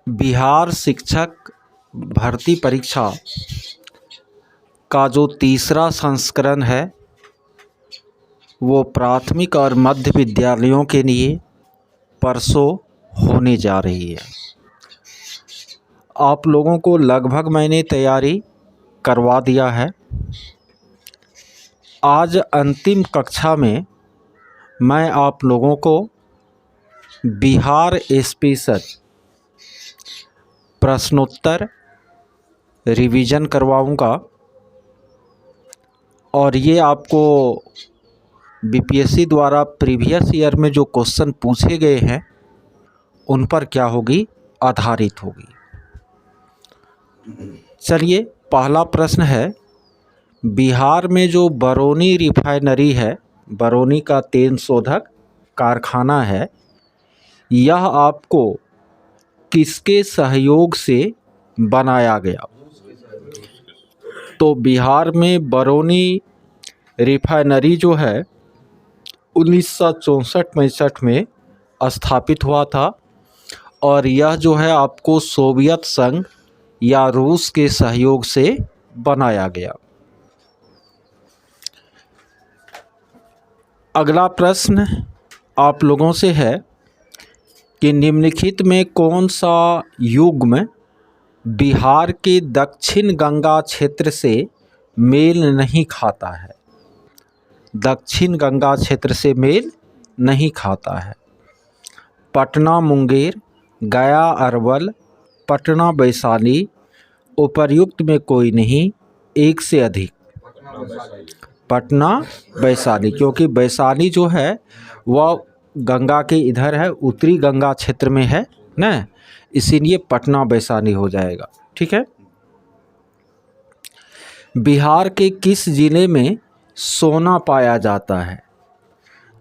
बिहार शिक्षक भर्ती परीक्षा का जो तीसरा संस्करण है वो प्राथमिक और मध्य विद्यालयों के लिए परसों होने जा रही है। आप लोगों को लगभग मैंने तैयारी करवा दिया है। आज अंतिम कक्षा में मैं आप लोगों को बिहार स्पेशल प्रश्नोत्तर रिवीजन करवाऊंगा और ये आपको बीपीएससी द्वारा प्रीवियस ईयर में जो क्वेश्चन पूछे गए हैं उन पर क्या होगी, आधारित होगी। चलिए, पहला प्रश्न है, बिहार में जो बरौनी रिफाइनरी है, बरौनी का तेल शोधक कारखाना है, यह आपको किसके सहयोग से बनाया गया? तो बिहार में बरौनी रिफाइनरी जो है 1964-65 में स्थापित हुआ था और यह जो है आपको सोवियत संघ या रूस के सहयोग से बनाया गया। अगला प्रश्न आप लोगों से है कि निम्नलिखित में कौन सा युग्म बिहार के दक्षिण गंगा क्षेत्र से मेल नहीं खाता है? दक्षिण गंगा क्षेत्र से मेल नहीं खाता है। पटना मुंगेर, गया अरवल, पटना वैशाली, उपर्युक्त में कोई नहीं, एक से अधिक। पटना वैशाली, क्योंकि वैशाली जो है वह गंगा के इधर है, उत्तरी गंगा क्षेत्र में है ना, इसीलिए पटना वैशाली हो जाएगा। ठीक है। बिहार के किस जिले में सोना पाया जाता है?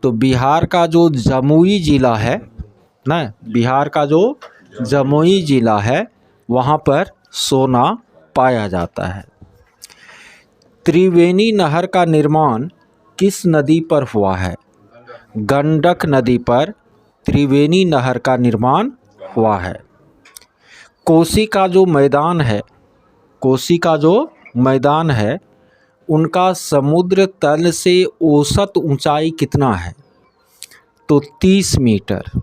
तो बिहार का जो जमुई जिला है ना, बिहार का जो जमुई जिला है वहाँ पर सोना पाया जाता है। त्रिवेणी नहर का निर्माण किस नदी पर हुआ है? गंडक नदी पर त्रिवेणी नहर का निर्माण हुआ है। कोसी का जो मैदान है, कोसी का जो मैदान है उनका समुद्र तल से औसत ऊंचाई कितना है? तो 30 मीटर।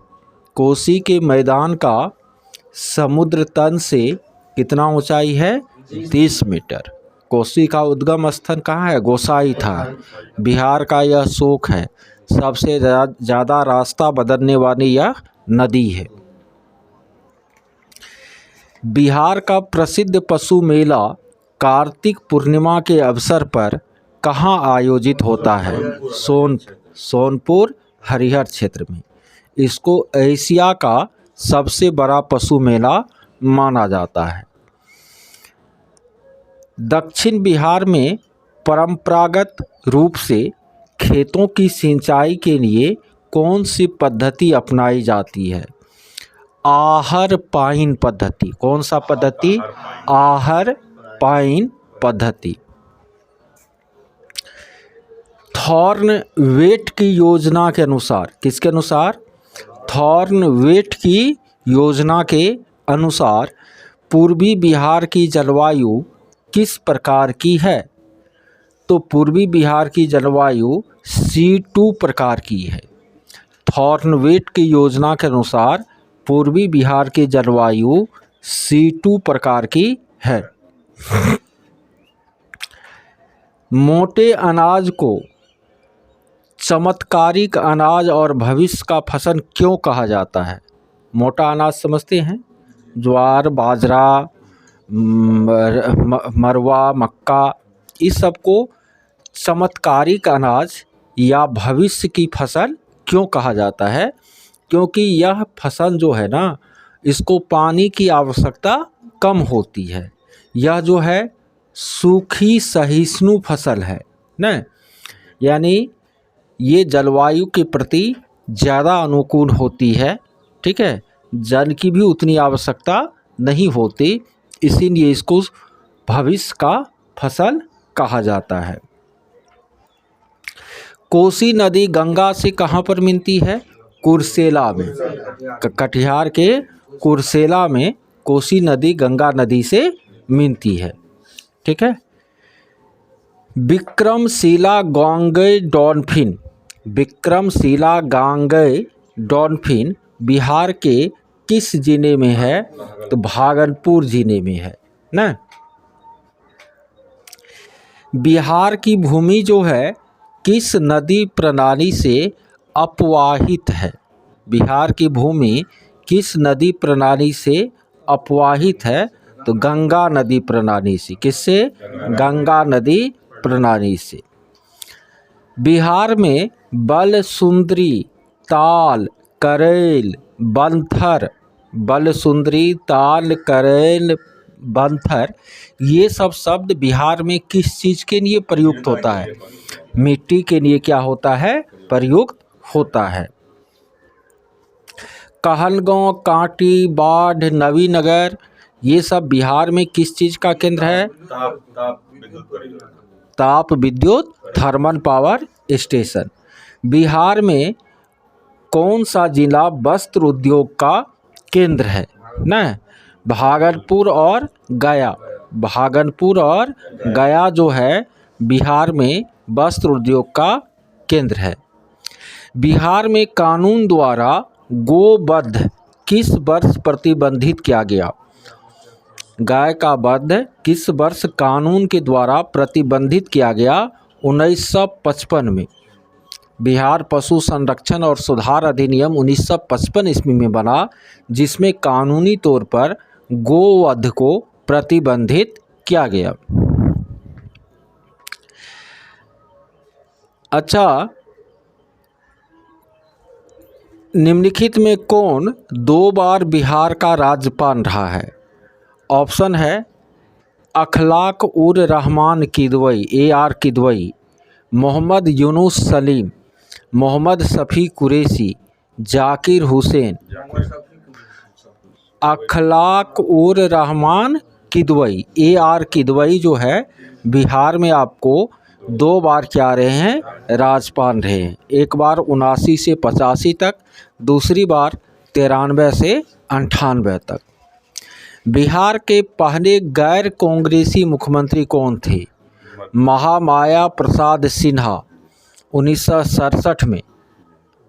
कोसी के मैदान का समुद्र तल से कितना ऊंचाई है? 30 मीटर। कोसी का उद्गम स्थल कहाँ है? गोसाई था। बिहार का यह शोक है, सबसे ज़्यादा रास्ता बदलने वाली यह नदी है। बिहार का प्रसिद्ध पशु मेला कार्तिक पूर्णिमा के अवसर पर कहाँ आयोजित होता है? सोनपुर हरिहर क्षेत्र में। इसको एशिया का सबसे बड़ा पशु मेला माना जाता है। दक्षिण बिहार में परंपरागत रूप से खेतों की सिंचाई के लिए कौन सी पद्धति अपनाई जाती है? आहर पाइन पद्धति। कौन सा पद्धति? आहर पाइन पद्धति। थॉर्नवेट की योजना के अनुसार, किसके अनुसार? थॉर्नवेट की योजना के अनुसार पूर्वी बिहार की जलवायु किस प्रकार की है? तो पूर्वी बिहार की जलवायु C2 प्रकार की है। थॉर्नवेट की योजना के अनुसार पूर्वी बिहार की जलवायु C2 प्रकार की है। मोटे अनाज को चमत्कारिक अनाज और भविष्य का फसल क्यों कहा जाता है? मोटा अनाज समझते हैं, ज्वार, बाजरा, मरवा, मक्का, इस सब को चमत्कारिक अनाज या भविष्य की फसल क्यों कहा जाता है? क्योंकि यह फसल जो है ना, इसको पानी की आवश्यकता कम होती है। यह जो है सूखी सहिष्णु फसल है ना, यानी ये जलवायु के प्रति ज़्यादा अनुकूल होती है। ठीक है, जल की भी उतनी आवश्यकता नहीं होती, इसीलिए इसको भविष्य का फसल कहा जाता है। कोसी नदी गंगा से कहाँ पर मिलती है? कुर्सेला में। कटिहार के कुर्सेला में कोसी नदी गंगा नदी से मिलती है। ठीक है। विक्रमशिला गांगेय डॉल्फिन, विक्रमशिला गांगेय डॉल्फिन बिहार के किस जिले में है? तो भागलपुर जिले में है ना। बिहार की भूमि जो है किस नदी प्रणाली से अपवाहित है? बिहार की भूमि किस नदी प्रणाली से अपवाहित है? तो गंगा नदी प्रणाली से। किससे? गंगा नदी प्रणाली से। बिहार में बलसुंदरी, ताल, करेल, बंथर, बलसुंदरी, ताल, करेल, बंथर, ये सब शब्द बिहार में किस चीज़ के लिए प्रयुक्त होता है? मिट्टी के लिए क्या होता है? प्रयुक्त होता है। कहलगांव, कांटी, बाढ़, नवीनगर, ये सब बिहार में किस चीज़ का केंद्र है? ताप विद्युत थर्मल पावर स्टेशन। बिहार में कौन सा जिला वस्त्र उद्योग का केंद्र है? ना, भागलपुर और गया। भागलपुर और गया जो है बिहार में वस्त्र उद्योग का केंद्र है। बिहार में कानून द्वारा गोवध किस वर्ष प्रतिबंधित किया गया? गाय का वध किस वर्ष कानून के द्वारा प्रतिबंधित किया गया? 1955 में। बिहार पशु संरक्षण और सुधार अधिनियम 1955 ईस्वी में बना, जिसमें कानूनी तौर पर गोवध को प्रतिबंधित किया गया। अच्छा, निम्नलिखित में कौन 2 बार बिहार का राज्यपाल रहा है? ऑप्शन है अखलाक उर रहमान किदवई, AR किदवई, मोहम्मद यूनुस सलीम, मोहम्मद शफी कुरैशी, जाकिर हुसैन। अखलाक उर रहमान किदवई, AR किदवई जो है बिहार में आपको 2 बार क्या रहे हैं? राज्यपाल रहे हैं। एक बार 79 से 85 तक, दूसरी बार 93 से 98 तक। बिहार के पहले गैर कांग्रेसी मुख्यमंत्री कौन थे? महामाया प्रसाद सिन्हा, 1967 में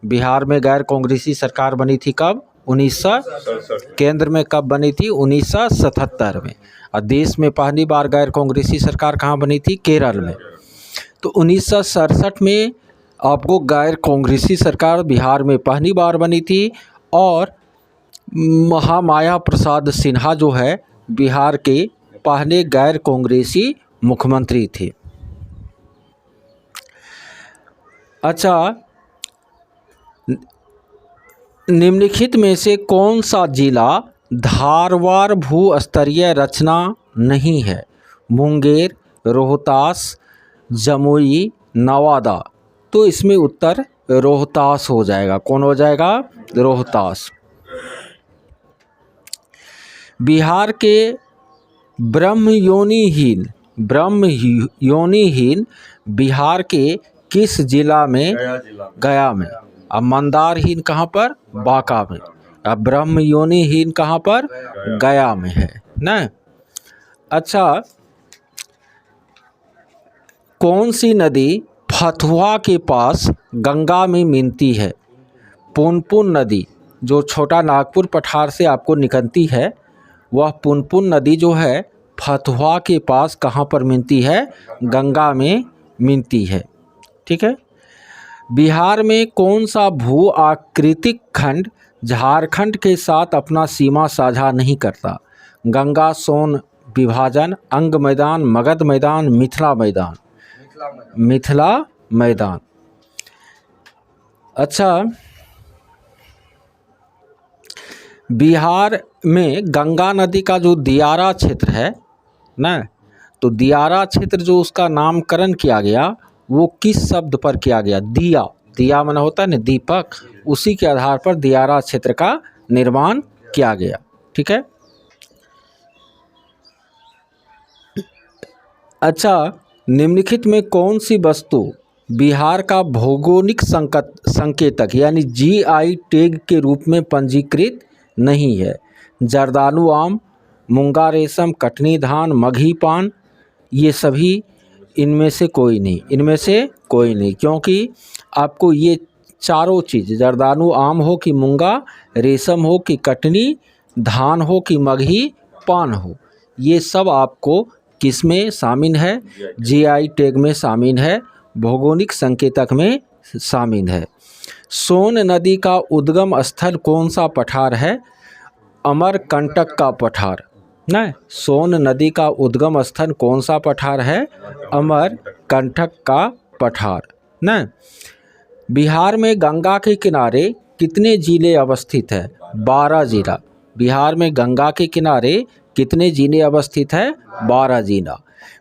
बिहार में गैर कांग्रेसी सरकार बनी थी। कब? 1967। केंद्र में कब बनी थी? 1977 में। और देश में पहली बार गैर कांग्रेसी सरकार कहाँ बनी थी? केरल में। तो 1967 में आपको गैर कांग्रेसी सरकार बिहार में पहली बार बनी थी और महामाया प्रसाद सिन्हा जो है बिहार के पहले गैर कांग्रेसी मुख्यमंत्री थे। अच्छा, निम्नलिखित में से कौन सा जिला धारवार भू-स्तरीय रचना नहीं है? मुंगेर, रोहतास, जमुई, नवादा। तो इसमें उत्तर रोहतास हो जाएगा। कौन हो जाएगा? रोहतास। बिहार के ब्रह्मयोनिहीन, ब्रह्मयोनिहीन बिहार के किस जिला में? गया में। अब मंदारहीन कहाँ पर? बांका में। अब ब्रह्मयोनिहीन कहाँ पर? गया में है ना। अच्छा, कौन सी नदी फतुहा के पास गंगा में मिलती है? पुनपुन नदी जो छोटा नागपुर पठार से आपको निकलती है, वह पुनपुन नदी जो है फतुहा के पास कहाँ पर मिलती है? गंगा में मिलती है। ठीक है। बिहार में कौन सा भू आकृतिक खंड झारखंड के साथ अपना सीमा साझा नहीं करता? गंगा सोन विभाजन, अंग मैदान, मगध मैदान, मिथिला मैदान। मिथिला मैदान। अच्छा, बिहार में गंगा नदी का जो दियारा क्षेत्र है ना, तो दियारा क्षेत्र जो उसका नामकरण किया गया वो किस शब्द पर किया गया? दिया। दिया माना होता है ना दीपक, उसी के आधार पर दियारा क्षेत्र का निर्माण किया गया। ठीक है। अच्छा, निम्नलिखित में कौन सी वस्तु बिहार का भौगोलिक संकेतक यानी GI टैग के रूप में पंजीकृत नहीं है? जर्दालू आम, मूंगा रेशम, कटनी धान, मगही पान, ये सभी इनमें से कोई नहीं, इनमें से कोई नहीं, क्योंकि आपको ये चारों चीज़, जर्दालू आम हो कि मूंगा रेशम हो कि कटनी धान हो कि मगही पान हो, ये सब आपको किस में शामिल है? जीआई टैग में शामिल है, भौगोलिक संकेतक में शामिल है। सोन नदी का उद्गम स्थल कौन सा पठार है? अमरकंटक का पठार। न सोन नदी का उद्गम स्थल कौन सा पठार है? अमरकंटक का पठार। न बिहार में गंगा के किनारे कितने जिले अवस्थित है? 12 जिला। बिहार में गंगा के किनारे कितने जिले अवस्थित है? 12 जिला।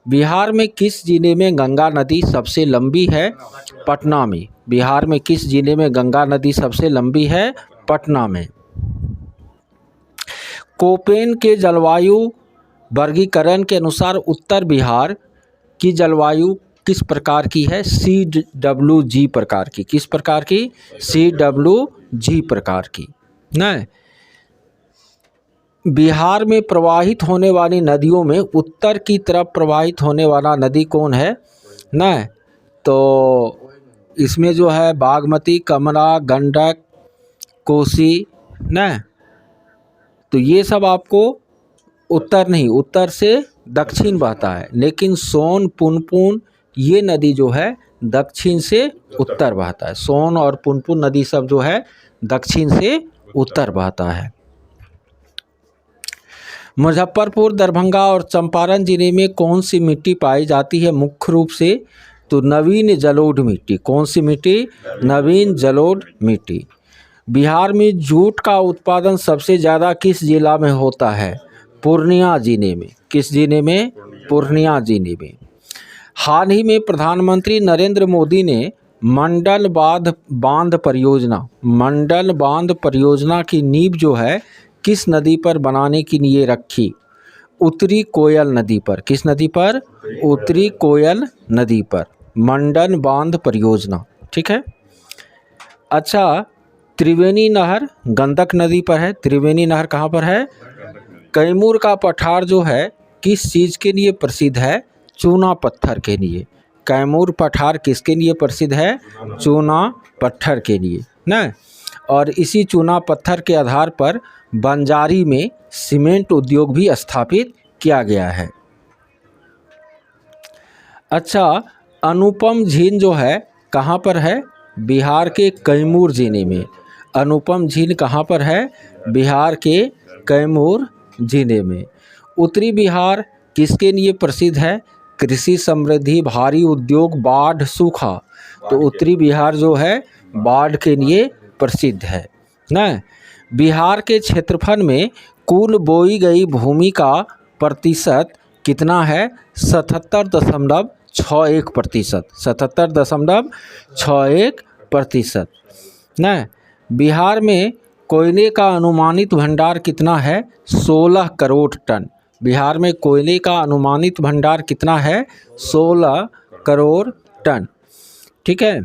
बिहार में किस जिले में गंगा नदी सबसे लंबी है? पटना में। बिहार में किस जिले में गंगा नदी सबसे लंबी है? पटना में। कोपेन के जलवायु वर्गीकरण के अनुसार उत्तर बिहार की जलवायु किस प्रकार की है? CWG प्रकार की। किस प्रकार की? CWG प्रकार की। न बिहार में प्रवाहित होने वाली नदियों में उत्तर की तरफ प्रवाहित होने वाला नदी कौन है? न तो इसमें जो है बागमती, कमला, गंडक, कोसी, न तो ये सब आपको उत्तर नहीं, उत्तर से दक्षिण बहता है, लेकिन सोन, पुनपुन ये नदी जो है दक्षिण से उत्तर बहता है। सोन और पुनपुन नदी सब जो है दक्षिण से उत्तर बहता है। मुजफ्फरपुर, दरभंगा और चंपारण जिले में कौन सी मिट्टी पाई जाती है मुख्य रूप से? तो नवीन जलोढ़ मिट्टी। कौन सी मिट्टी? नवीन जलोढ़ मिट्टी। बिहार में जूट का उत्पादन सबसे ज़्यादा किस जिला में होता है? पूर्णिया जिले में। किस जिले में? पूर्णिया जिले में। हाल ही में प्रधानमंत्री नरेंद्र मोदी ने मंडल बांध परियोजना की नींव जो है किस नदी पर बनाने के लिए रखी? उत्तरी कोयल नदी पर। किस नदी पर? उत्तरी कोयल नदी पर मंडल बांध परियोजना। ठीक है। अच्छा, त्रिवेणी नहर गंडक नदी पर है। त्रिवेणी नहर कहाँ पर है? कैमूर का पठार जो है किस चीज़ के लिए प्रसिद्ध है? चूना पत्थर के लिए। कैमूर पठार किसके लिए प्रसिद्ध है? चूना पत्थर के लिए न। और इसी चूना पत्थर के आधार पर बंजारी में सीमेंट उद्योग भी स्थापित किया गया है। अच्छा, अनुपम झील जो है कहाँ पर है? बिहार के कैमूर जिले में। अनुपम झील कहाँ पर है? बिहार के कैमूर जिले में। उत्तरी बिहार किसके लिए प्रसिद्ध है? कृषि समृद्धि, भारी उद्योग, बाढ़, सूखा। तो उत्तरी बिहार जो है बाढ़ के लिए प्रसिद्ध है न। बिहार के क्षेत्रफल में कुल बोई गई भूमि का प्रतिशत कितना है? 77.61%। 77.61% न। बिहार में कोयले का अनुमानित भंडार कितना है? 16 करोड़ टन। बिहार में कोयले का अनुमानित भंडार कितना है? 16 करोड़ टन। ठीक है।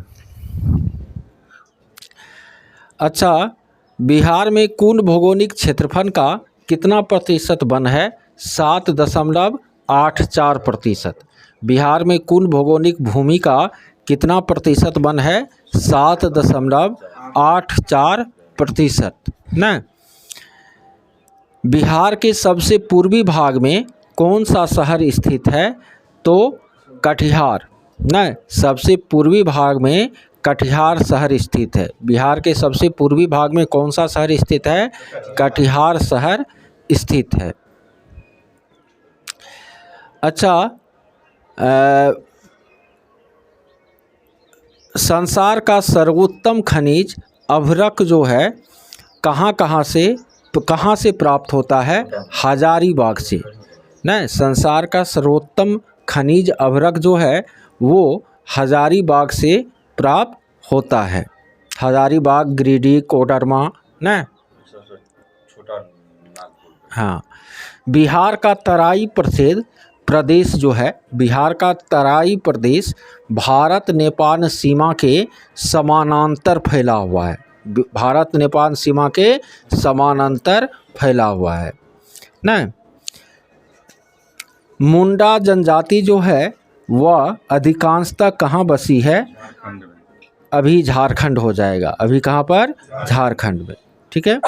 अच्छा, बिहार में कुल भौगोलिक क्षेत्रफल का कितना प्रतिशत वन है? 7.84%। बिहार में कुल भौगोलिक भूमि का कितना प्रतिशत वन है? 7.84% न। बिहार के सबसे पूर्वी भाग में कौन सा शहर स्थित है? तो कटिहार न। सबसे पूर्वी भाग में कटिहार शहर स्थित है। बिहार के सबसे पूर्वी भाग में कौन सा शहर स्थित है? कटिहार शहर स्थित है। अच्छा, संसार का सर्वोत्तम खनिज अभ्रक जो है कहाँ से प्राप्त होता है? हजारीबाग से न। संसार का सर्वोत्तम खनिज अभ्रक जो है वो हजारीबाग से प्राप्त होता है। हजारीबाग, गिरिडीह, कोडरमा न। हाँ। बिहार का तराई प्रदेश जो है, बिहार का तराई प्रदेश भारत नेपाल सीमा के समानांतर फैला हुआ है। भारत नेपाल सीमा के समानांतर फैला हुआ है न। मुंडा जनजाति जो है वह अधिकांशतः कहाँ बसी है? अभी झारखंड हो जाएगा, अभी कहाँ पर? झारखंड में। ठीक है।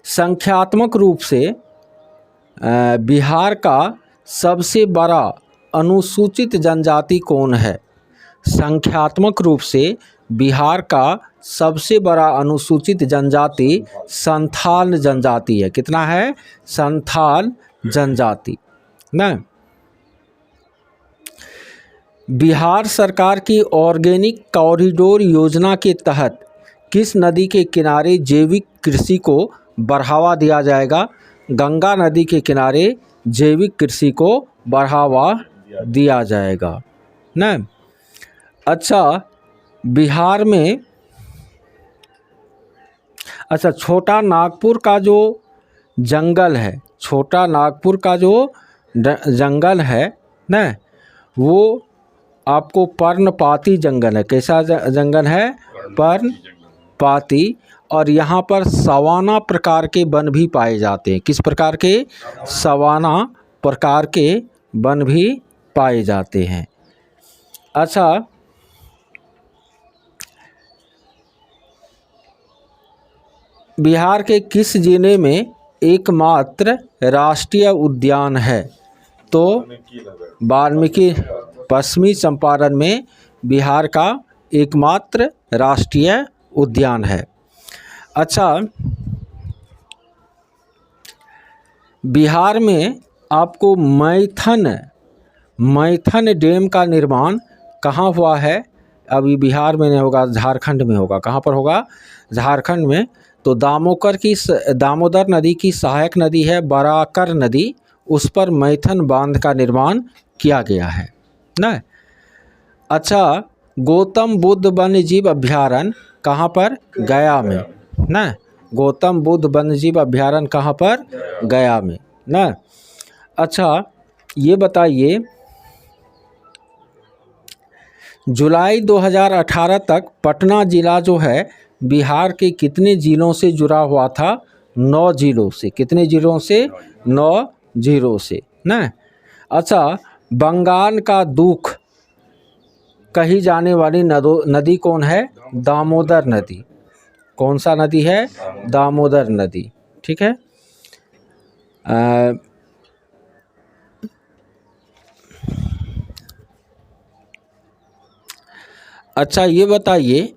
संख्यात्मक रूप से बिहार का सबसे बड़ा अनुसूचित जनजाति कौन है? संख्यात्मक रूप से बिहार का सबसे बड़ा अनुसूचित जनजाति संथाल जनजाति है। कितना है? संथाल जनजाति ना। बिहार सरकार की ऑर्गेनिक कॉरिडोर योजना के तहत किस नदी के किनारे जैविक कृषि को बढ़ावा दिया जाएगा? गंगा नदी के किनारे जैविक कृषि को बढ़ावा दिया जाएगा ना। अच्छा, बिहार में छोटा नागपुर का जो जंगल है, छोटा नागपुर का जो जंगल है ना, वो आपको पर्णपाती जंगल है। कैसा जंगल है? पर्णपाती। और यहाँ पर सवाना प्रकार के वन भी पाए जाते हैं। किस प्रकार के? सवाना प्रकार के वन भी पाए जाते हैं। अच्छा, बिहार के किस जिले में एकमात्र राष्ट्रीय उद्यान है? तो वाल्मीकि, पश्चिमी चंपारण में बिहार का एकमात्र राष्ट्रीय उद्यान है। अच्छा, बिहार में आपको मैथन डैम का निर्माण कहाँ हुआ है? अभी बिहार में नहीं होगा, झारखंड में होगा। कहाँ पर होगा? झारखंड में। तो दामोदर नदी की सहायक नदी है बराकर नदी, उस पर मैथन बांध का निर्माण किया गया है ना। अच्छा, गौतम बुद्ध वन्यजीव अभ्यारण्य कहाँ पर? गया में ना। गौतम बुद्ध वन्यजीव अभ्यारण्य कहाँ पर? गया में ना। अच्छा, ये बताइए, जुलाई 2018 तक पटना जिला जो है बिहार के कितने जिलों से जुड़ा हुआ था? 9 जिलों से। कितने जिलों से? 9 जिलों से ना। अच्छा, बंगाल का दुख कही जाने वाली नदी कौन है? दामोदर नदी। कौन सा नदी है? दामोदर नदी। ठीक है। अच्छा, ये बताइए,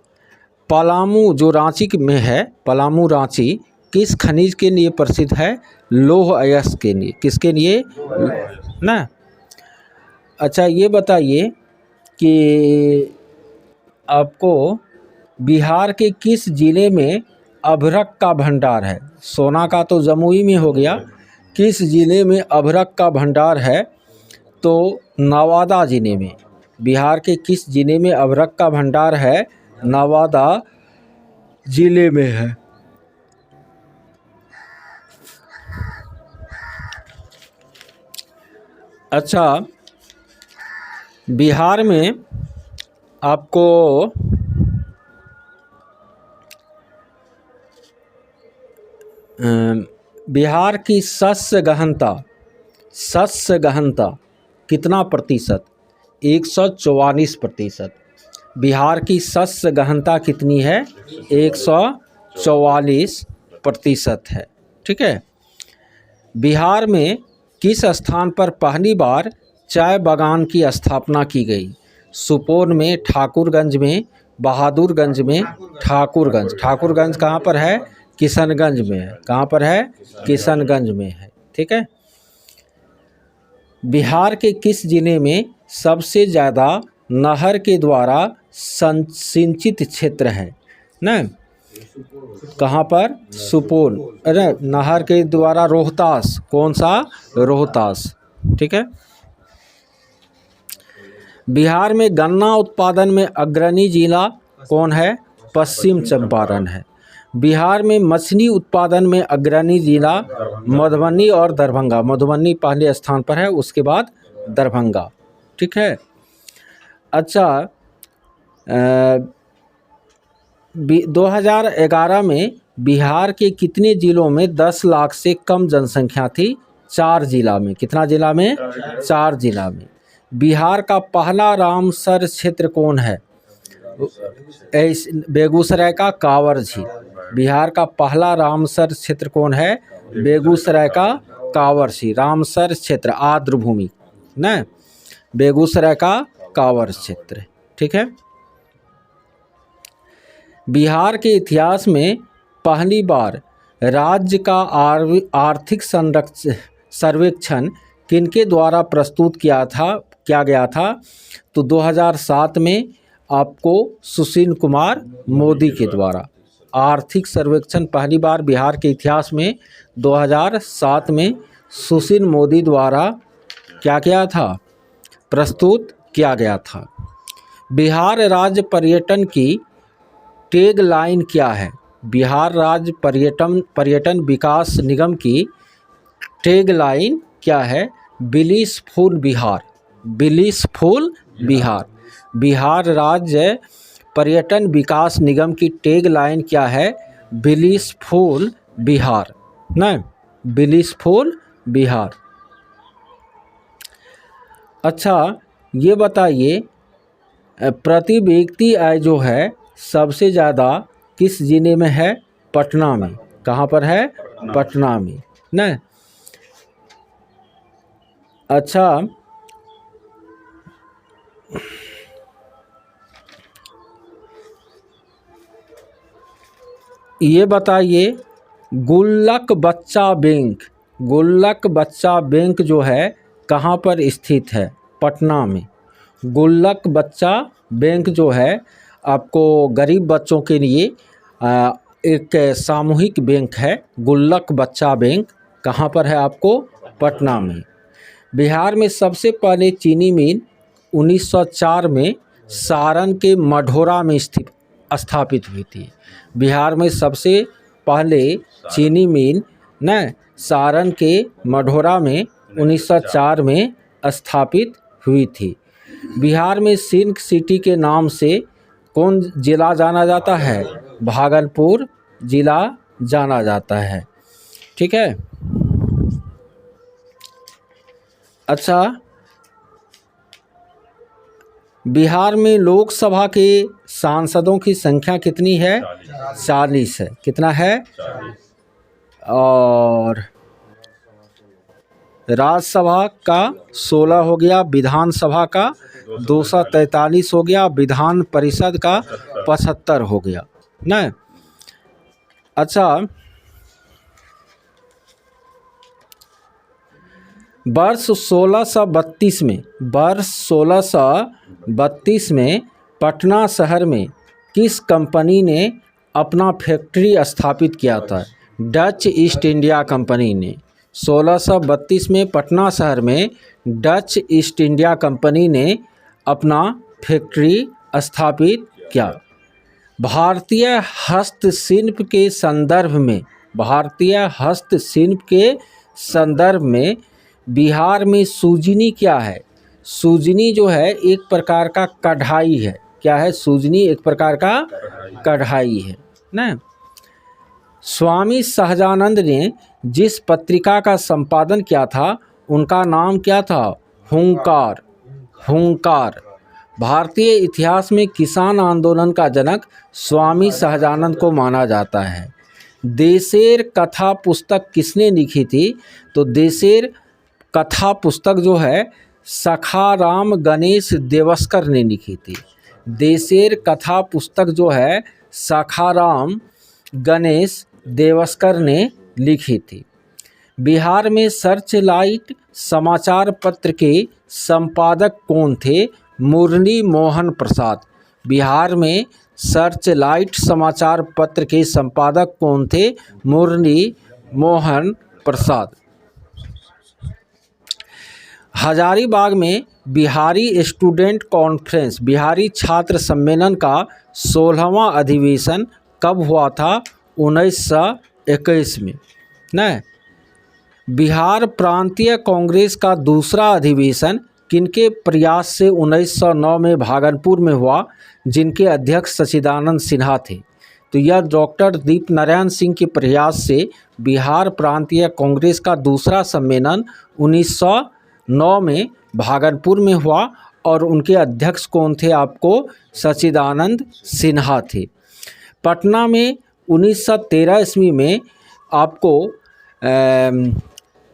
पलामू जो रांची में है, पलामू रांची किस खनिज के लिए प्रसिद्ध है? लौह अयस्क के लिए। किसके लिए? ना। अच्छा, ये बताइए कि आपको बिहार के किस जिले में अभ्रक का भंडार है? सोना का तो जमुई में हो गया। किस जिले में अभ्रक का भंडार है? तो नवादा जिले में। बिहार के किस जिले में अभ्रक का भंडार है? नवादा जिले में है। अच्छा, बिहार में आपको बिहार की शस्य गहनता कितना प्रतिशत? 144%। बिहार की शस्य गहनता कितनी है? 144% है। ठीक है। बिहार में किस स्थान पर पहली बार चाय बागान की स्थापना की गई? सुपौल में, ठाकुरगंज में, बहादुरगंज में, ठाकुरगंज कहाँ पर है? किशनगंज में है। कहाँ पर है? किशनगंज में है। ठीक है। बिहार के किस जिले में सबसे ज़्यादा नहर के द्वारा सिंचित क्षेत्र है ना? कहाँ पर? सुपौल। अरे, नहर के द्वारा रोहतास। कौन सा? रोहतास। ठीक है। बिहार में गन्ना उत्पादन में अग्रणी जिला कौन है? पश्चिम चंपारण है। बिहार में मछली उत्पादन में अग्रणी जिला मधुबनी और दरभंगा। मधुबनी पहले स्थान पर है, उसके बाद दरभंगा। ठीक है। अच्छा, 2011 में बिहार के कितने जिलों में 10 लाख से कम जनसंख्या थी? 4 जिला में। कितना जिला में? 4 जिला में। बिहार का पहला रामसर क्षेत्र कौन है? बेगूसराय का कांवर झील। बिहार का पहला रामसर क्षेत्र कौन है? बेगूसराय का कांवर झील। रामसर क्षेत्र आर्द्र भूमि न, बेगूसराय का कांवर क्षेत्र। ठीक है। बिहार के इतिहास में पहली बार राज्य का आर्थिक सर्वेक्षण किनके द्वारा प्रस्तुत किया गया था? तो 2007 में आपको सुशील कुमार मोदी के द्वारा आर्थिक सर्वेक्षण पहली बार बिहार के इतिहास में 2007 में सुशील मोदी द्वारा क्या किया था? प्रस्तुत किया गया था। बिहार राज्य पर्यटन की टैग लाइन क्या है? बिहार राज्य पर्यटन विकास निगम की टैग लाइन क्या है? बिलीसफुल बिहार। बिलीसफुल बिहार। बिहार राज्य पर्यटन विकास निगम की टैग लाइन क्या है? बिलीसफुल बिहार न, बिलीसफुल बिहार। अच्छा ये बताइए, प्रति व्यक्ति आय जो है सबसे ज़्यादा किस जिले में है? पटना में। कहाँ पर है? पटना में न। अच्छा ये बताइए, गुल्लक बच्चा बैंक, गुल्लक बच्चा बैंक जो है कहाँ पर स्थित है? पटना में। गुल्लक बच्चा बैंक जो है आपको गरीब बच्चों के लिए एक सामूहिक बैंक है। गुल्लक बच्चा बैंक कहाँ पर है? आपको पटना में। बिहार में सबसे पहले चीनी मिल 1904 में सारण के मढ़ौरा में स्थापित हुई थी। बिहार में सबसे पहले चीनी मिल न सारण के मढ़ौरा में 1904 में स्थापित हुई थी। बिहार में सिल्क सिटी के नाम से कौन जिला जाना जाता है? भागलपुर जिला जाना जाता है। ठीक है। अच्छा बिहार में लोकसभा के सांसदों की संख्या कितनी है? 40 है। कितना है? और राज्यसभा का 16 हो गया, विधानसभा का 243 हो गया, विधान परिषद का 75 हो गया न। अच्छा वर्ष 1632 में पटना शहर में किस कंपनी ने अपना फैक्ट्री स्थापित किया था? डच ईस्ट इंडिया कंपनी ने। 1632 में पटना शहर में डच ईस्ट इंडिया कंपनी ने अपना फैक्ट्री स्थापित किया। भारतीय हस्तशिल्प के संदर्भ में, भारतीय हस्तशिल्प के संदर्भ में बिहार में सुजनी क्या है? सुजनी जो है एक प्रकार का कढ़ाई है। क्या है? सुजनी एक प्रकार का कढ़ाई है ना। स्वामी सहजानंद ने जिस पत्रिका का संपादन किया था उनका नाम क्या था? हुंकार। हुंकार। भारतीय इतिहास में किसान आंदोलन का जनक स्वामी सहजानंद को माना जाता है। देशेर कथा पुस्तक किसने लिखी थी? तो देशेर कथा पुस्तक जो है सखाराम गणेश देवस्कर ने लिखी थी। देशेर कथा पुस्तक जो है सखाराम गणेश देवस्कर ने लिखी थी। बिहार में सर्चलाइट समाचार पत्र के संपादक कौन थे? मुरली मोहन प्रसाद। बिहार में सर्चलाइट समाचार पत्र के संपादक कौन थे? मुरली मोहन प्रसाद। हजारीबाग में बिहारी स्टूडेंट कॉन्फ्रेंस, बिहारी छात्र सम्मेलन का 16वां अधिवेशन कब हुआ था? 1921 में न। बिहार प्रांतीय कांग्रेस का दूसरा अधिवेशन किनके प्रयास से 1909 में भागलपुर में हुआ, जिनके अध्यक्ष सच्चिदानंद सिन्हा थे? तो यह डॉक्टर दीप नारायण सिंह के प्रयास से बिहार प्रांतीय कांग्रेस का दूसरा सम्मेलन 1909 में भागलपुर में हुआ और उनके अध्यक्ष कौन थे? आपको सच्चिदानंद सिन्हा थे। पटना में 1913 ईस्वी में आपको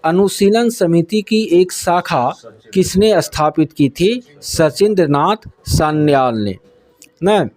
अनुशीलन समिति की एक शाखा किसने स्थापित की थी? सचिंद्र नाथ सान्याल ने न।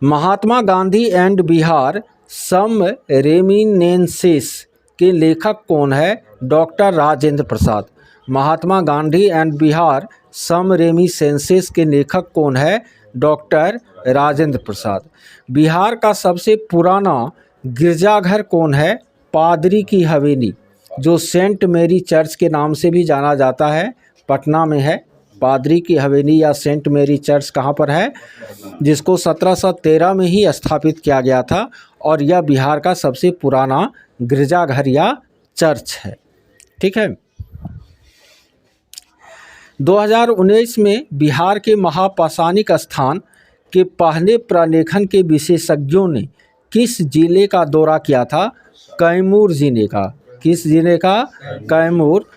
Mahatma Gandhi and Bihar some reminiscences के लेखक कौन है? Doctor Rajendra Prasad. Mahatma Gandhi and Bihar some reminiscences के लेखक कौन है? डॉक्टर राजेंद्र प्रसाद। बिहार का सबसे पुराना गिरजाघर कौन है? पादरी की हवेली, जो सेंट मेरी चर्च के नाम से भी जाना जाता है, पटना में है। पादरी की हवेली या सेंट मेरी चर्च कहाँ पर है? जिसको 1713 में ही स्थापित किया गया था और यह बिहार का सबसे पुराना गिरजाघर या चर्च है। ठीक है। 2019 में बिहार के महापाषाणिक स्थान के पहले प्रलेखन के विशेषज्ञों ने किस जिले का दौरा किया था? कैमूर जिले का। किस जिले का? कैमूर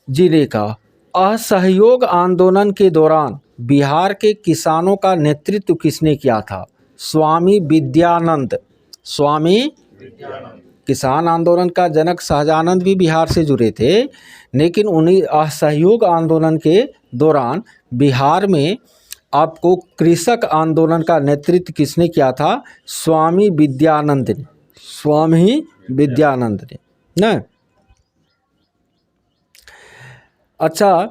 जिले का। असहयोग आंदोलन के दौरान बिहार के किसानों का नेतृत्व किसने किया था? स्वामी विद्यानंद। स्वामी किसान आंदोलन का जनक सहजानंद भी बिहार से जुड़े थे, लेकिन उन्हीं असहयोग आंदोलन के दौरान बिहार में आपको कृषक आंदोलन का नेतृत्व किसने किया था? स्वामी विद्यानंद ने। स्वामी विद्यानंद ने न। अच्छा,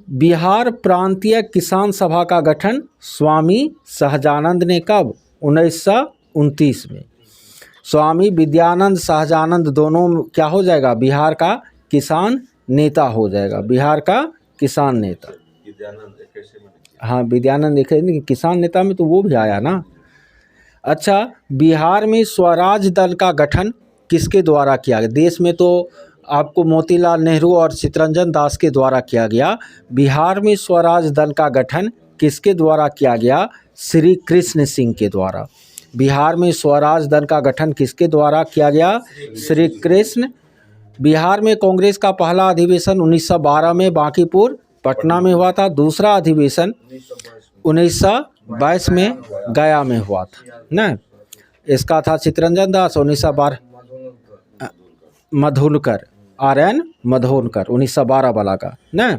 बिहार प्रांतीय किसान सभा का गठन स्वामी सहजानंद ने कब? 1929 में। स्वामी विद्यानंद सहजानंद दोनों क्या हो जाएगा? बिहार का किसान नेता हो जाएगा। बिहार का किसान नेता। हाँ, विद्यानंद एक किसान नेता में तो वो भी आया ना। अच्छा, बिहार में स्वराज दल का गठन किसके द्वारा किया गया? देश में तो आपको मोतीलाल नेहरू और चित्तरंजन दास के द्वारा किया गया। बिहार में स्वराज दल का गठन किसके द्वारा किया गया? श्री कृष्ण सिंह के द्वारा। बिहार में स्वराज दल का गठन किसके द्वारा किया गया? श्री कृष्ण। बिहार में कांग्रेस का पहला अधिवेशन 1912 में बांकीपुर पटना में हुआ था। दूसरा अधिवेशन 1922 में गया में हुआ था न। इसका था चित्तरंजन दास। 1912 मधुनकर, RN मधुनकर 1912 वाला का न।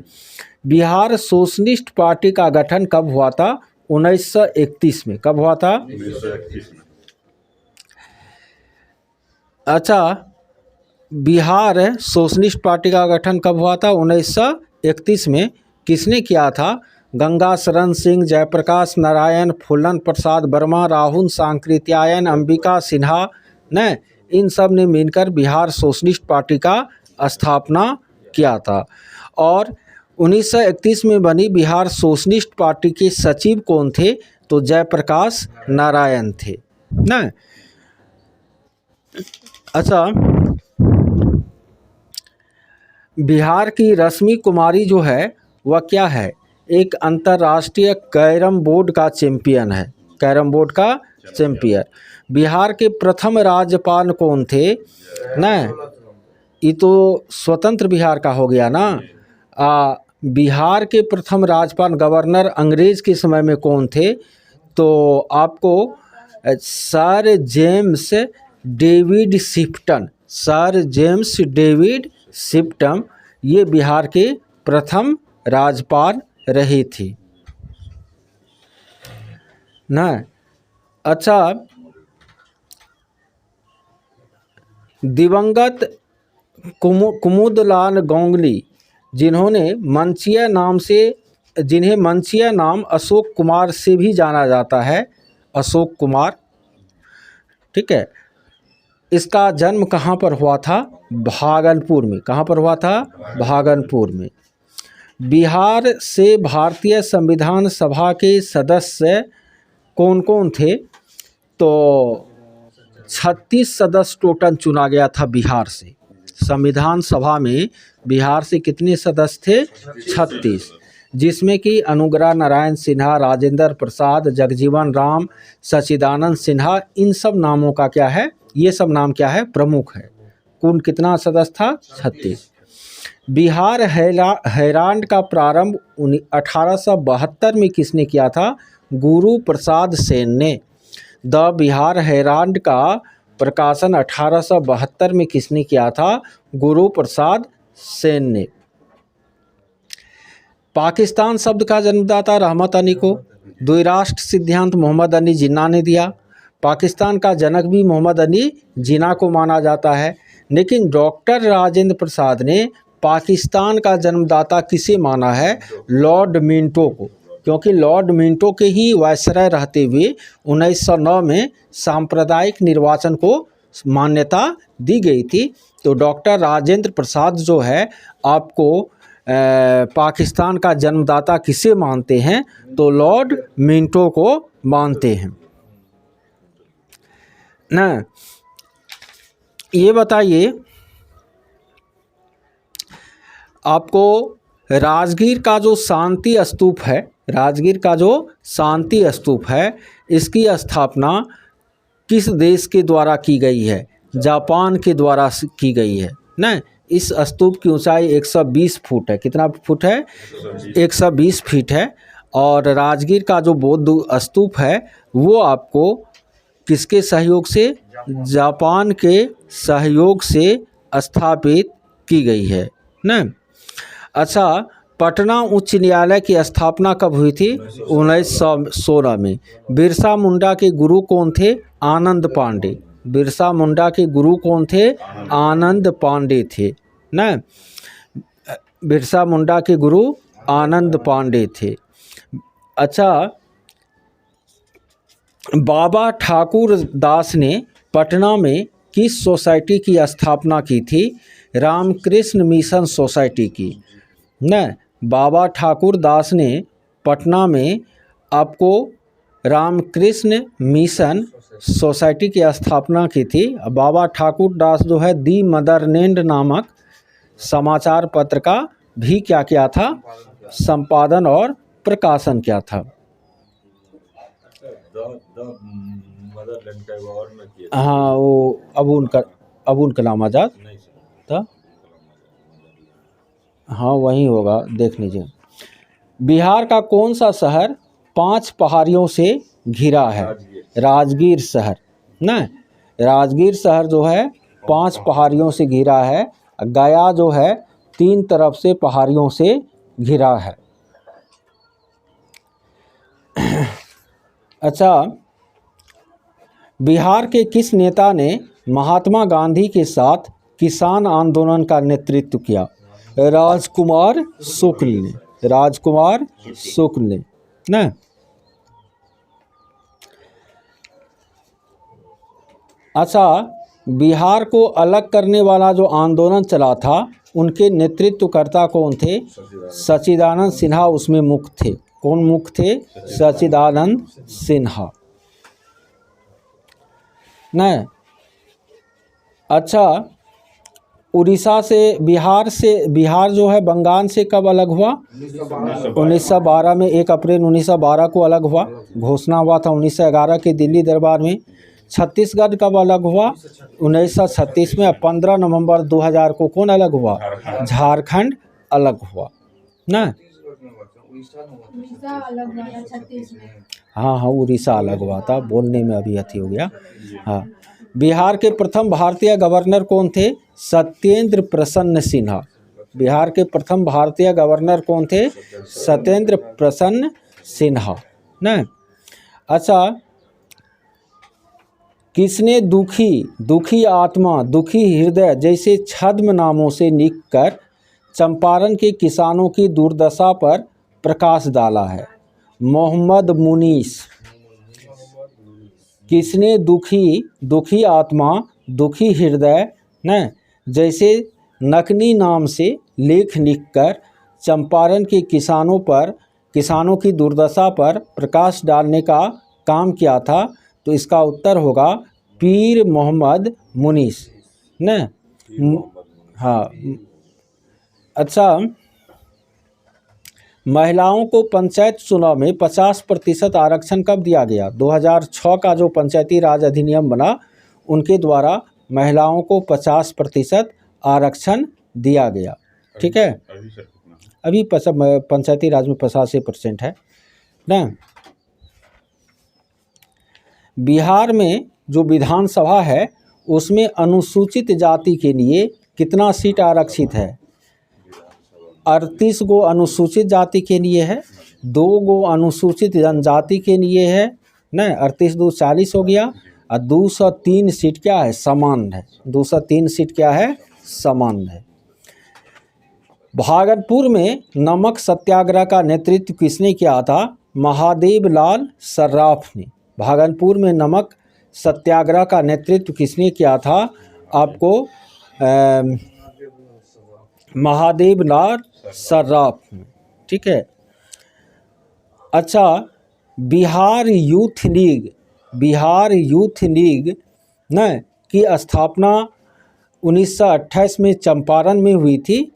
बिहार सोशलिस्ट पार्टी का गठन कब हुआ था? 1931 में। कब हुआ था? 1931 में। अच्छा, बिहार सोशलिस्ट पार्टी का गठन कब हुआ था? 1931 में। किसने किया था? गंगा शरण सिंह, जयप्रकाश नारायण, फूलन प्रसाद वर्मा, राहुल सांकृत्यायन, अंबिका सिन्हा ने, इन सब ने मिलकर बिहार सोशलिस्ट पार्टी का स्थापना किया था। और 1931 में बनी बिहार सोशलिस्ट पार्टी के सचिव कौन थे? तो जयप्रकाश नारायण थे न। अच्छा, बिहार की रश्मि कुमारी जो है वह क्या है? एक अंतर्राष्ट्रीय कैरम बोर्ड का चैंपियन है। कैरम बोर्ड का चैंपियन। बिहार के प्रथम राज्यपाल कौन थे? न, ये तो स्वतंत्र बिहार का हो गया ना। बिहार के प्रथम राज्यपाल गवर्नर अंग्रेज के समय में कौन थे? तो आपको sir James David Sifton. Sir James David Sifton ये बिहार के प्रथम राज्यपाल रहे थे न। अच्छा, दिवंगत कुमुदलाल गांगुली जिन्हें मंचिया नाम अशोक कुमार से भी जाना जाता है, अशोक कुमार, ठीक है, इसका जन्म कहाँ पर हुआ था? भागलपुर में। कहाँ पर हुआ था? भागलपुर में। बिहार से भारतीय संविधान सभा के सदस्य कौन कौन थे? तो 36 सदस्य टोटल चुना गया था बिहार से। संविधान सभा में बिहार से कितने सदस्य थे? 36। जिसमें कि अनुग्रह नारायण सिन्हा, राजेंद्र प्रसाद, जगजीवन राम, सच्चिदानंद सिन्हा, इन सब नामों का क्या है, ये सब नाम क्या है, प्रमुख है। कुल कितना सदस्य था, 36। बिहार हैरान का प्रारंभ 1872 में किसने किया था, गुरु प्रसाद सेन ने। द बिहार हैरान का प्रकाशन 1872 में किसने किया था, गुरु प्रसाद सेन ने। पाकिस्तान शब्द का जन्मदाता रहमत अली को द्विराष्ट्र सिद्धांत मोहम्मद अली जिन्ना ने दिया। पाकिस्तान का जनक भी मोहम्मद अली जिन्ना को माना जाता है, लेकिन डॉक्टर राजेंद्र प्रसाद ने पाकिस्तान का जन्मदाता किसे माना है, लॉर्ड मिंटो को, क्योंकि लॉर्ड मिंटो के ही वायसराय रहते हुए 1909 में सांप्रदायिक निर्वाचन को मान्यता दी गई थी। तो डॉक्टर राजेंद्र प्रसाद जो है आपको पाकिस्तान का जन्मदाता किसे मानते हैं, तो लॉर्ड मिंटो को मानते हैं ना। ये बताइए आपको राजगीर का जो शांति स्तूप है, राजगीर का जो शांति स्तूप है, इसकी स्थापना किस देश के द्वारा की गई है, जापान के द्वारा की गई है ना। इस स्तूप की ऊंचाई 120 फुट है। कितना फुट है, 120 फीट है। और राजगीर का जो बौद्ध स्तूप है वो आपको किसके सहयोग से, जापान के सहयोग से स्थापित की गई है ना। अच्छा, पटना उच्च न्यायालय की स्थापना कब हुई थी, 1916 में। बिरसा मुंडा के गुरु कौन थे, आनंद पांडे। बिरसा मुंडा के गुरु कौन थे, आनंद पांडे थे ना। बिरसा मुंडा के गुरु आनंद पांडे थे। अच्छा, बाबा ठाकुर दास ने पटना में किस सोसाइटी की स्थापना की थी, रामकृष्ण मिशन सोसाइटी की न। बाबा ठाकुर दास ने पटना में आपको रामकृष्ण मिशन सोसाइटी की स्थापना की थी। बाबा ठाकुर दास जो है दी मदरलैंड नामक समाचार पत्र का भी क्या किया था, संपादन और प्रकाशन किया था। हाँ, वो अबुल कलाम आज़ाद था। हाँ वही होगा, देख लीजिए। बिहार का कौन सा शहर 5 पहाड़ियों से घिरा है, राजगीर शहर ना। राजगीर शहर जो है 5 पहाड़ियों से घिरा है। गया जो है 3 तरफ से पहाड़ियों से घिरा है। अच्छा, बिहार के किस नेता ने महात्मा गांधी के साथ किसान आंदोलन का नेतृत्व किया, राजकुमार शुक्ल ने। राजकुमार शुक्ल ने ना। अच्छा, बिहार को अलग करने वाला जो आंदोलन चला था उनके नेतृत्वकर्ता कौन थे, सच्चिदानंद सिन्हा उसमें मुख्य थे। कौन मुख्य थे, सच्चिदानंद सिन्हा न। अच्छा, उड़ीसा से बिहार जो है बंगाल से कब अलग हुआ, 1912 में। 1 अप्रैल 1912 को अलग हुआ, घोषणा हुआ था 1911 के दिल्ली दरबार में। छत्तीसगढ़ कब अलग हुआ, 1936 में। 15 नवंबर 2000 को कौन अलग हुआ, झारखंड अलग हुआ ना। हाँ, उड़ीसा अलग हुआ था, बोलने में अभी अति हो गया। हाँ, बिहार के प्रथम भारतीय गवर्नर कौन थे, सत्येंद्र प्रसन्न सिन्हा। बिहार के प्रथम भारतीय गवर्नर कौन थे, सत्येंद्र प्रसन्न सिन्हा ना। अच्छा, किसने दुखी आत्मा, दुखी हृदय जैसे छद्म नामों से लिखकर चंपारण के किसानों की दुर्दशा पर प्रकाश डाला है, मोहम्मद मुनीस। किसने दुखी आत्मा, दुखी हृदय न जैसे नकनी नाम से लेख लिखकर चंपारण के किसानों की दुर्दशा पर प्रकाश डालने का काम किया था, तो इसका उत्तर होगा पीर मोहम्मद मुनीस न। हाँ, अच्छा, महिलाओं को पंचायत चुनाव में 50% आरक्षण कब दिया गया? 2006 का जो पंचायती राज अधिनियम बना उनके द्वारा महिलाओं को 50% आरक्षण दिया गया। ठीक है, अभी पंचायती राज में 85% है ना। बिहार में जो विधानसभा है उसमें अनुसूचित जाति के लिए कितना सीट आरक्षित है? 38 गो अनुसूचित जाति के लिए है, 2 गो अनुसूचित जनजाति के लिए है ना। 38 2 40 हो गया और 203 सीट क्या है? सामान्य है। 203 सीट क्या है? सामान्य है। भागलपुर में नमक सत्याग्रह का नेतृत्व किसने किया था? महादेव लाल सर्राफ ने। भागलपुर में नमक सत्याग्रह का नेतृत्व किसने किया था? आपको महादेव लाल सर्राफ ने। ठीक है। अच्छा, बिहार यूथ लीग न की स्थापना 1928 में चंपारण में हुई थी।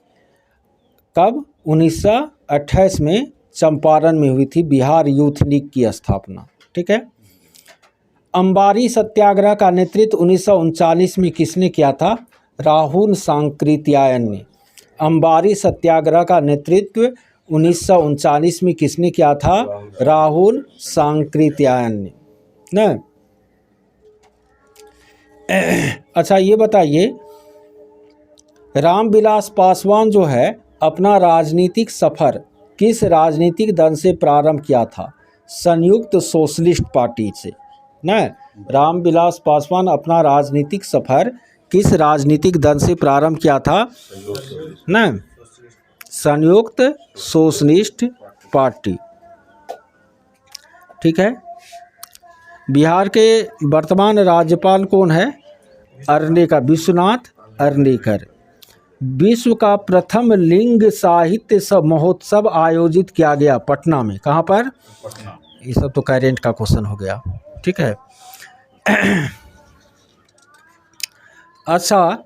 कब? 1928 में चंपारण में हुई थी बिहार यूथ लीग की स्थापना। ठीक है। अंबारी सत्याग्रह का नेतृत्व 1939 में किसने किया था? राहुल सांकृत्यायन ने। अंबारी सत्याग्रह का नेतृत्व 1939 में किसने किया था? राहुल सांकृत्यायन ने ना। अच्छा, ये बताइए, रामविलास पासवान जो है अपना राजनीतिक सफर किस राजनीतिक दल से प्रारंभ किया था? संयुक्त सोशलिस्ट पार्टी से ना। रामविलास पासवान अपना राजनीतिक सफर किस राजनीतिक दल से प्रारंभ किया था ना? संयुक्त सोशलिस्ट पार्टी। ठीक है। बिहार के वर्तमान राज्यपाल कौन है? अर्लेकर, विश्वनाथ अर्लेकर। विश्व का प्रथम लिंग साहित्य महोत्सव आयोजित किया गया पटना में। कहाँ पर? ये सब तो करेंट का क्वेश्चन हो गया। ठीक है। अच्छा,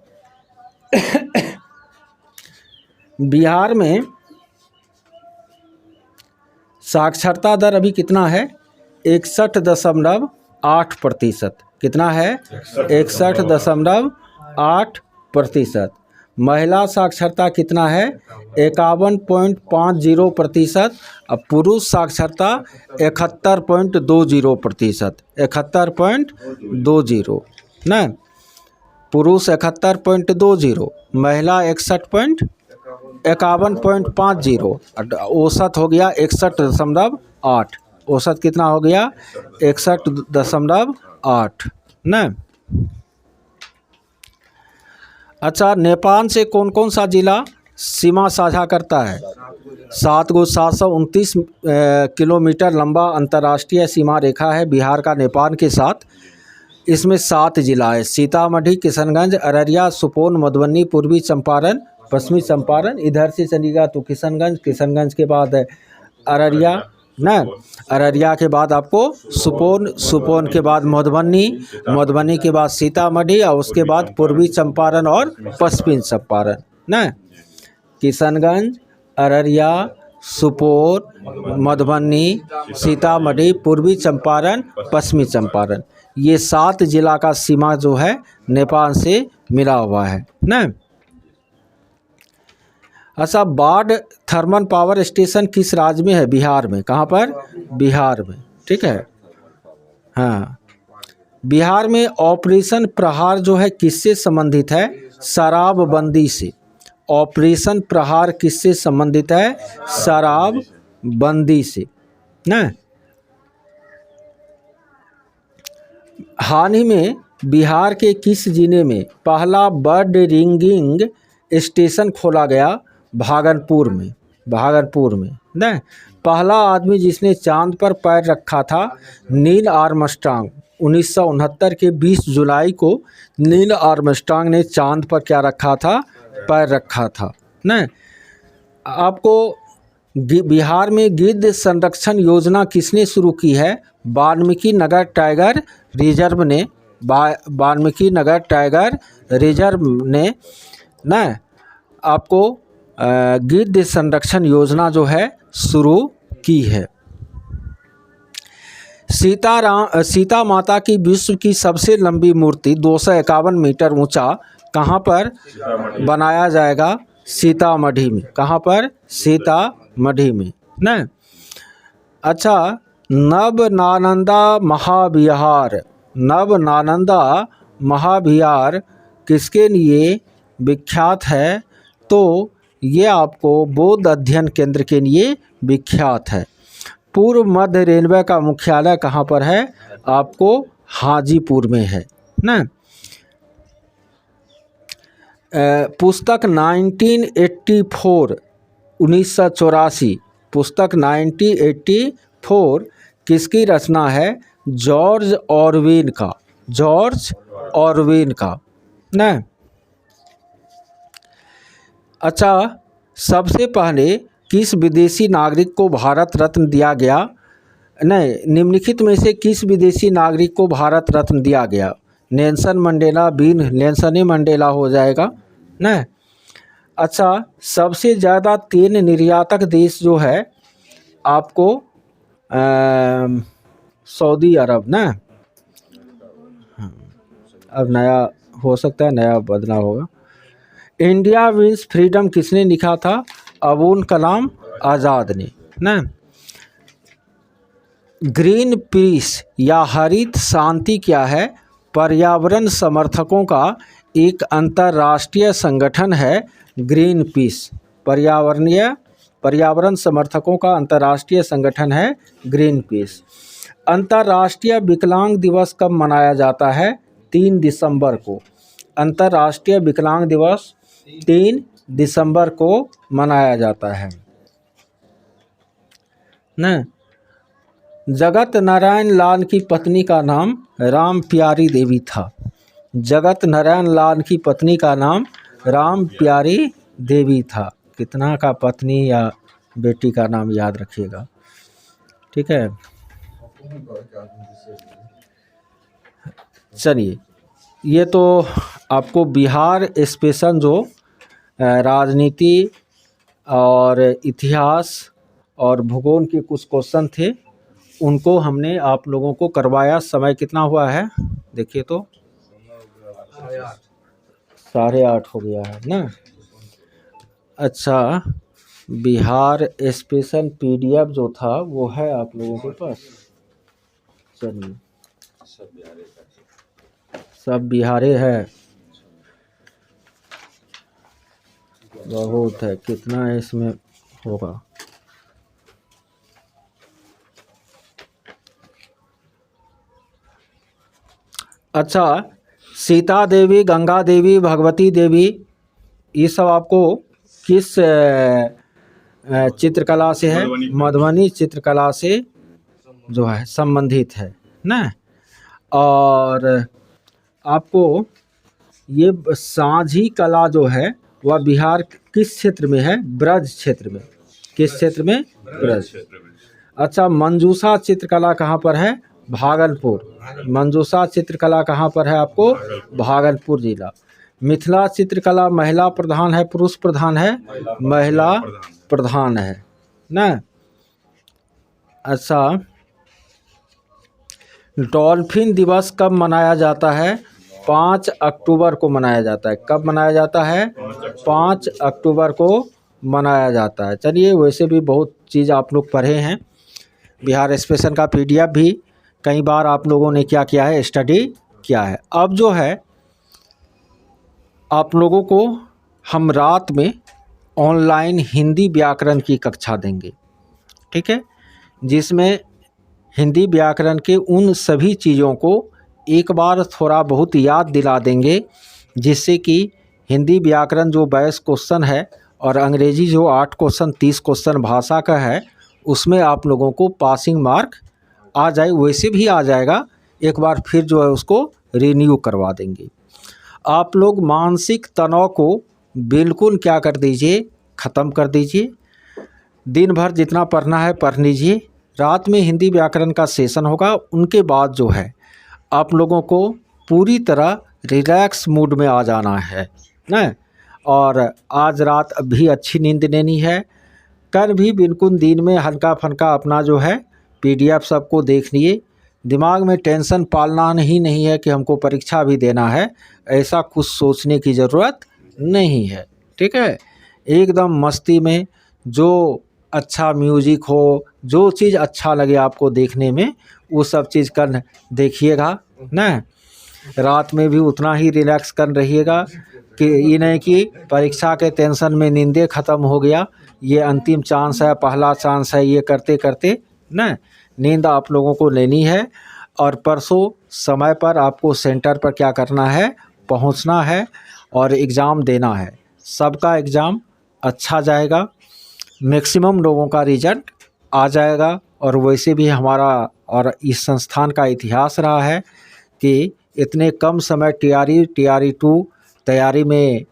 बिहार में साक्षरता दर अभी कितना है? 61.8%। कितना है? 61.8%। महिला साक्षरता कितना है? 51.50%। और पुरुष साक्षरता 71.20%। 71.20 ना। पुरुष 71.20, महिला 51.50। औसत हो गया 61.8। औसत कितना हो गया? 61.8 ना। अच्छा, नेपाल से कौन कौन सा जिला सीमा साझा करता है? 7 गो 729 किलोमीटर लंबा अंतर्राष्ट्रीय सीमा रेखा है बिहार का नेपाल के साथ। इसमें 7 जिला है: सीतामढ़ी, किशनगंज, अररिया, सुपौल, मधुबनी, पूर्वी चंपारण, पश्चिमी चंपारण। इधर से चलिएगा तो किशनगंज, किशनगंज के बाद अररिया ना। अररिया के बाद आपको सुपौल, सुपौल के बाद मधुबनी, मधुबनी के बाद सीतामढ़ी और उसके बाद पूर्वी चंपारण और पश्चिमी चंपारण ना। किशनगंज, अररिया, सुपौल, मधुबनी, सीतामढ़ी, पूर्वी चंपारण, पश्चिमी चंपारण, ये 7 जिला का सीमा जो है नेपाल से मिला हुआ है ना। अच्छा, बाढ़ थर्मल पावर स्टेशन किस राज्य में है? बिहार में। कहाँ पर? बिहार में। ठीक है। हाँ, बिहार में ऑपरेशन प्रहार जो है किससे संबंधित है? शराबबंदी से। ऑपरेशन प्रहार किससे संबंधित है? शराबबंदी से ना। हाल ही में बिहार के किस जिले में पहला बर्ड रिंगिंग स्टेशन खोला गया? भागलपुर में। भागलपुर में ना। पहला आदमी जिसने चांद पर पैर रखा था नील आर्मस्ट्रांग। 1969 के 20 जुलाई को नील आर्मस्ट्रांग ने चांद पर क्या रखा था? पैर रखा था ना। आपको बिहार में गिद्ध संरक्षण योजना किसने शुरू की है? वाल्मीकि नगर टाइगर रिजर्व ने। वाल्मीकि नगर टाइगर रिजर्व ने ना आपको गिद्ध संरक्षण योजना जो है शुरू की है। सीता माता की विश्व की सबसे लंबी मूर्ति 251 मीटर ऊंचा कहाँ पर बनाया जाएगा? सीतामढ़ी में। कहाँ पर? सीतामढ़ी में ना। अच्छा, नवनानंदा महाविहार किसके लिए विख्यात है? तो ये आपको बौद्ध अध्ययन केंद्र के लिए विख्यात है। पूर्व मध्य रेलवे का मुख्यालय कहाँ पर है? आपको हाजीपुर में है ना। पुस्तक 1984 पुस्तक 1984 किसकी रचना है? जॉर्ज ऑरवेल का ना। अच्छा, सबसे पहले किस विदेशी नागरिक को भारत रत्न दिया गया? नहीं, निम्नलिखित में से किस विदेशी नागरिक को भारत रत्न दिया गया? नेल्सन मंडेला, बीन नेल्सन मंडेला हो जाएगा ना। अच्छा, सबसे ज़्यादा तेल निर्यातक देश जो है आपको सऊदी अरब ना। अब नया हो सकता है, नया बदला होगा। इंडिया विंस फ्रीडम किसने लिखा था? अबुल कलाम आज़ाद ने ना। ग्रीन पीस या हरित शांति क्या है? पर्यावरण समर्थकों का एक अंतर्राष्ट्रीय संगठन है ग्रीन पीस। पर्यावरण समर्थकों का अंतर्राष्ट्रीय संगठन है ग्रीन पीस। अंतर्राष्ट्रीय विकलांग दिवस कब मनाया जाता है? 3 दिसंबर को। अंतर्राष्ट्रीय विकलांग दिवस 3 दिसंबर को मनाया जाता है न। जगत नारायण लाल की पत्नी का नाम राम प्यारी देवी था। जगत नारायण लाल की पत्नी का नाम राम प्यारी देवी था। कितना का पत्नी या बेटी का नाम याद रखिएगा, ठीक है। चलिए, ये तो आपको बिहार स्पेशल जो राजनीति और इतिहास और भूगोल के कुछ क्वेश्चन थे उनको हमने आप लोगों को करवाया। समय कितना हुआ है देखिए तो 8:30 हो गया है ना। अच्छा, बिहार स्पेशल PDF जो था वो है आप लोगों के पास। चलिए, सब बिहारे है, बहुत है। कितना इसमें होगा? अच्छा, सीता देवी, गंगा देवी, भगवती देवी, ये सब आपको किस चित्रकला से है? मधुबनी चित्रकला से जो है संबंधित है ना। और आपको ये साझी कला जो है वह बिहार किस क्षेत्र में है? ब्रज क्षेत्र में। किस क्षेत्र में? ब्रज। अच्छा, मंजूषा चित्रकला कहाँ पर है? भागलपुर। मंजूषा चित्रकला कहाँ पर है आपको? भागलपुर जिला। मिथिला चित्रकला महिला प्रधान है पुरुष प्रधान है? महिला प्रधान है ना। अच्छा, डॉल्फिन दिवस कब मनाया जाता है? 5 अक्टूबर को मनाया जाता है। कब मनाया जाता है? 5 अक्टूबर को मनाया जाता है। चलिए, वैसे भी बहुत चीज़ आप लोग पढ़े हैं। बिहार स्पेशल का PDF भी कई बार आप लोगों ने क्या किया है? स्टडी किया है। अब जो है आप लोगों को हम रात में ऑनलाइन हिंदी व्याकरण की कक्षा देंगे, ठीक है, जिसमें हिंदी व्याकरण के उन सभी चीज़ों को एक बार थोड़ा बहुत याद दिला देंगे, जिससे कि हिंदी व्याकरण जो 22 क्वेश्चन है और अंग्रेजी जो 8 क्वेश्चन 30 क्वेश्चन भाषा का है उसमें आप लोगों को पासिंग मार्क आ जाए। वैसे भी आ जाएगा, एक बार फिर जो है उसको रिन्यू करवा देंगे। आप लोग मानसिक तनाव को बिल्कुल क्या कर दीजिए? ख़त्म कर दीजिए। दिन भर जितना पढ़ना है पढ़ लीजिए। रात में हिंदी व्याकरण का सेशन होगा, उनके बाद जो है आप लोगों को पूरी तरह रिलैक्स मूड में आ जाना है ना। और आज रात भी अच्छी नींद लेनी है, कर भी बिल्कुल दिन में हल्का फनका अपना जो है PDF सबको देख लिए। दिमाग में टेंशन पालना नहीं है कि हमको परीक्षा भी देना है, ऐसा कुछ सोचने की ज़रूरत नहीं है। ठीक है, एकदम मस्ती में जो अच्छा म्यूजिक हो, जो चीज़ अच्छा लगे आपको देखने में, वो सब चीज़ कर देखिएगा ना। रात में भी उतना ही रिलैक्स कर रहिएगा कि ये नहीं कि परीक्षा के टेंशन में नींदे ख़त्म हो गया, ये अंतिम चांस है, पहला चांस है, ये करते करते ना नींद आप लोगों को लेनी है। और परसों समय पर आपको सेंटर पर क्या करना है, पहुंचना है और एग्ज़ाम देना है। सबका एग्ज़ाम अच्छा जाएगा, मैक्सिमम लोगों का रिजल्ट आ जाएगा। और वैसे भी हमारा और इस संस्थान का इतिहास रहा है कि इतने कम समय TRE 2 तैयारी में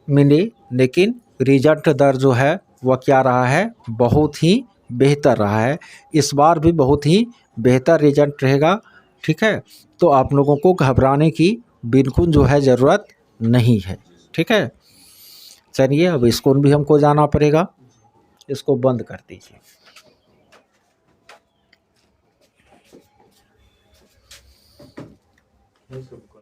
मिली, लेकिन रिजल्ट दर जो है वह क्या रहा है, बहुत ही बेहतर रहा है। इस बार भी बहुत ही बेहतर रिजल्ट रहेगा। ठीक है, तो आप लोगों को घबराने की बिल्कुल जो है ज़रूरत नहीं है। ठीक है, चलिए अब स्कूल भी हमको जाना पड़ेगा, इसको बंद कर दीजिए।